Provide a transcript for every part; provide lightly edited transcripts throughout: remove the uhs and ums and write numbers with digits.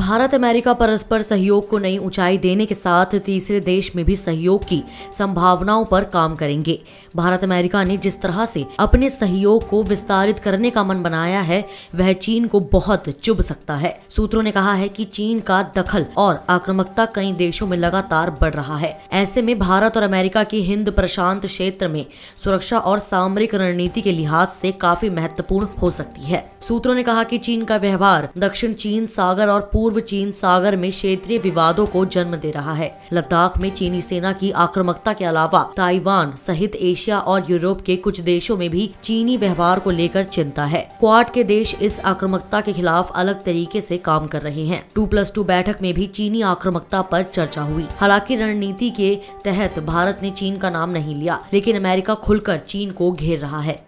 Bharat America परस्पर सहयोग को नई ऊंचाई देने के साथ तीसरे देश में भी सहयोग की संभावनाओं पर काम करेंगे। भारत अमेरिका ने जिस तरह से अपने सहयोग को विस्तारित करने का मन बनाया है, वह चीन को बहुत चुभ सकता है। सूत्रों ने कहा है कि चीन का दखल और आक्रामकता कई देशों में लगातार बढ़ रहा है। ऐसे में भारत और अमेरिका की हिंद प्रशांत क्षेत्र में सुरक्षा और सामरिक रणनीति के लिहाज से काफी महत्वपूर्ण हो सकती है। सूत्रों ने कहा कि चीन का व्यवहार दक्षिण चीन सागर और पूर्व चीन सागर में क्षेत्रीय विवादों को जन्म दे रहा है। लद्दाख में चीनी सेना की आक्रामकता के अलावा ताइवान सहित एशिया और यूरोप के कुछ देशों में भी चीनी व्यवहार को लेकर चिंता है। क्वाड के देश इस आक्रामकता के खिलाफ अलग तरीके से काम कर रहे हैं। 2+2 बैठक में भी चीनी आक्रामकता पर चर्चा हुई। हालांकि रणनीति के तहत भारत ने चीन का नाम नहीं लिया, लेकिन अमेरिका खुलकर चीन को घेर रहा है।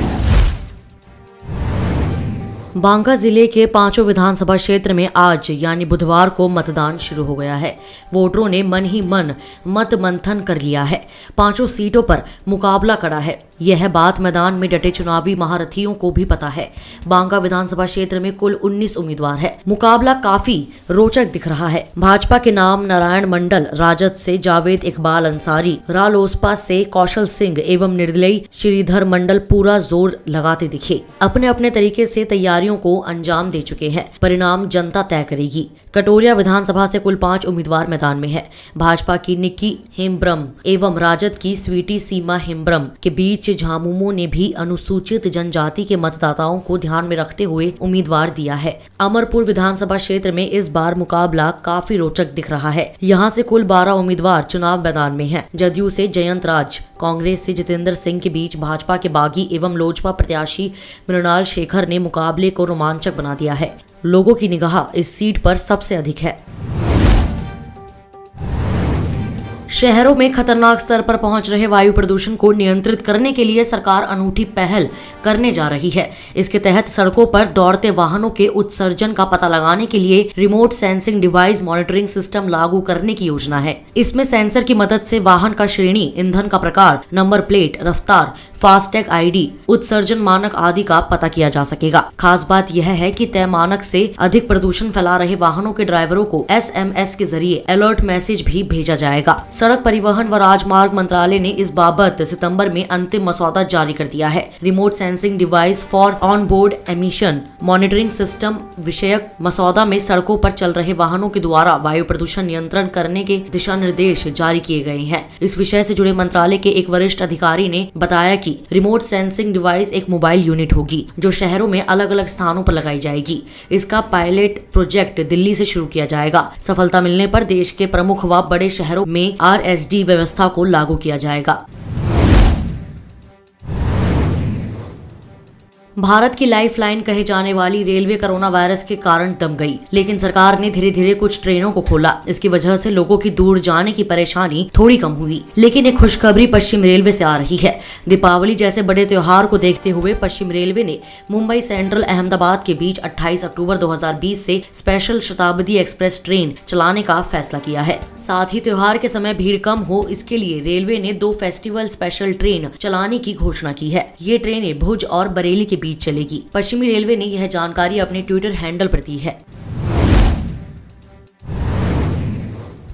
बांका जिले के 5 विधानसभा क्षेत्र में आज यानी बुधवार को मतदान शुरू हो गया है। वोटरों ने मन ही मन मत मंथन कर लिया है। 5 सीटों पर मुकाबला कड़ा है। यह बात मैदान में डटे चुनावी महारथियों को भी पता है। बांका विधानसभा क्षेत्र में कुल 19 उम्मीदवार है। मुकाबला काफी रोचक दिख रहा है। भाजपा के नाम नारायण मंडल, राजद से जावेद इकबाल अंसारी, रालोसपा से कौशल सिंह एवं निर्दलीय श्रीधर मंडल पूरा जोर लगाते दिखे। अपने अपने तरीके से तैयारियों को अंजाम दे चुके हैं। परिणाम जनता तय करेगी। कटोरिया विधानसभा से कुल 5 उम्मीदवार मैदान में है। भाजपा की निक्की हेम्ब्रम एवं राजद की स्वीटी सीमा हेम्ब्रम के बीच झामुमो ने भी अनुसूचित जनजाति के मतदाताओं को ध्यान में रखते हुए उम्मीदवार दिया है। अमरपुर विधानसभा क्षेत्र में इस बार मुकाबला काफी रोचक दिख रहा है। यहाँ से कुल 12 उम्मीदवार चुनाव मैदान में हैं। जदयू से जयंत राज, कांग्रेस से जितेंद्र सिंह के बीच भाजपा के बागी एवं लोजपा प्रत्याशी मृणाल शेखर ने मुकाबले को रोमांचक बना दिया है। लोगों की निगाह इस सीट पर सबसे अधिक है। शहरों में खतरनाक स्तर पर पहुंच रहे वायु प्रदूषण को नियंत्रित करने के लिए सरकार अनूठी पहल करने जा रही है। इसके तहत सड़कों पर दौड़ते वाहनों के उत्सर्जन का पता लगाने के लिए remote sensing device monitoring system लागू करने की योजना है। इसमें सेंसर की मदद से वाहन का श्रेणी, ईंधन का प्रकार, नंबर प्लेट, रफ्तार, फास्टैग आईडी, उत्सर्जन मानक आदि का पता किया जा सकेगा। खास बात यह है कि तय मानक से अधिक प्रदूषण फैला रहे वाहनों के ड्राइवरों को SMS के जरिए अलर्ट मैसेज भी भेजा जाएगा। सड़क परिवहन व राजमार्ग मंत्रालय ने इस बाबत सितंबर में अंतिम मसौदा जारी कर दिया है। Remote sensing device for on board emission monitoring system विषयक मसौदा में सड़कों पर चल रहे वाहनों के द्वारा वायु प्रदूषण नियंत्रण करने के दिशा निर्देश जारी किए गए हैं। इस विषय से जुड़े मंत्रालय के एक वरिष्ठ अधिकारी ने बताया कि रिमोट सेंसिंग डिवाइस एक मोबाइल यूनिट होगी जो शहरों में अलग अलग स्थानों पर लगाई जाएगी। इसका पायलट प्रोजेक्ट दिल्ली से शुरू किया जाएगा। सफलता मिलने पर देश के प्रमुख व बड़े शहरों में RSD व्यवस्था को लागू किया जाएगा। भारत की लाइफलाइन कहे जाने वाली रेलवे कोरोना वायरस के कारण दम गई, लेकिन सरकार ने धीरे धीरे कुछ ट्रेनों को खोला। इसकी वजह से लोगों की दूर जाने की परेशानी थोड़ी कम हुई। लेकिन एक खुशखबरी पश्चिम रेलवे से आ रही है। दीपावली जैसे बड़े त्योहार को देखते हुए पश्चिम रेलवे ने मुंबई सेंट्रल अहमदाबाद के बीच 28 अक्टूबर 2020 से स्पेशल शताब्दी एक्सप्रेस ट्रेन चलाने का फैसला किया है। साथ ही त्योहार के समय भीड़ कम हो, इसके लिए रेलवे ने 2 फेस्टिवल स्पेशल ट्रेन चलाने की घोषणा की है। ये ट्रेनें भुज और बरेली के बीच चलेगी। पश्चिमी रेलवे ने यह जानकारी अपने ट्विटर हैंडल पर दी है।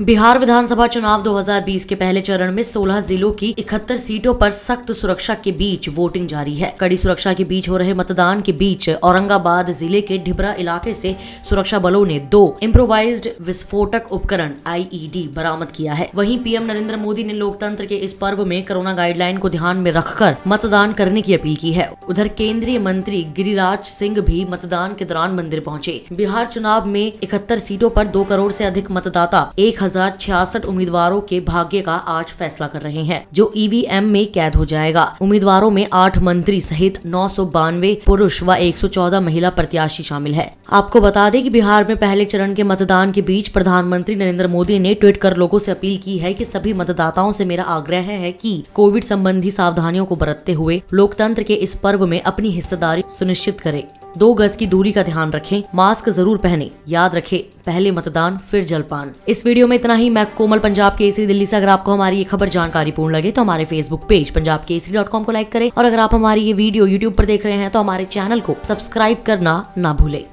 बिहार विधानसभा चुनाव 2020 के पहले चरण में 16 जिलों की 71 सीटों पर सख्त सुरक्षा के बीच वोटिंग जारी है। कड़ी सुरक्षा के बीच हो रहे मतदान के बीच औरंगाबाद जिले के ढिबरा इलाके से सुरक्षा बलों ने 2 इम्प्रोवाइज्ड विस्फोटक उपकरण IED बरामद किया है। वहीं PM नरेंद्र मोदी ने लोकतंत्र के इस पर्व में कोरोना गाइडलाइन को ध्यान में रखकर मतदान करने की अपील की है। उधर केंद्रीय मंत्री गिरिराज सिंह भी मतदान के दौरान मंदिर पहुंचे। बिहार चुनाव में 71 सीटों पर 2 करोड़ से अधिक मतदाता 1066 उम्मीदवारों के भाग्य का आज फैसला कर रहे हैं, जो EVM में कैद हो जाएगा। उम्मीदवारों में 8 मंत्री सहित 992 पुरुष व 114 महिला प्रत्याशी शामिल है। आपको बता दें कि बिहार में पहले चरण के मतदान के बीच प्रधानमंत्री नरेंद्र मोदी ने ट्वीट कर लोगों से अपील की है कि सभी मतदाताओं से मेरा आग्रह है कि कोविड संबंधी सावधानियों को बरतते हुए लोकतंत्र के इस पर्व में अपनी हिस्सेदारी सुनिश्चित करें। 2 गज की दूरी का ध्यान रखें, मास्क जरूर पहने। याद रखें, पहले मतदान फिर जलपान। इस वीडियो में इतना ही। मैं कोमल, पंजाब केसरी दिल्ली से। अगर आपको हमारी ये खबर जानकारी पूर्ण लगे तो हमारे फेसबुक पेज punjabkesari.com को लाइक करें, और अगर आप हमारी ये वीडियो यूट्यूब पर देख रहे हैं तो हमारे चैनल को सब्सक्राइब करना ना भूलें।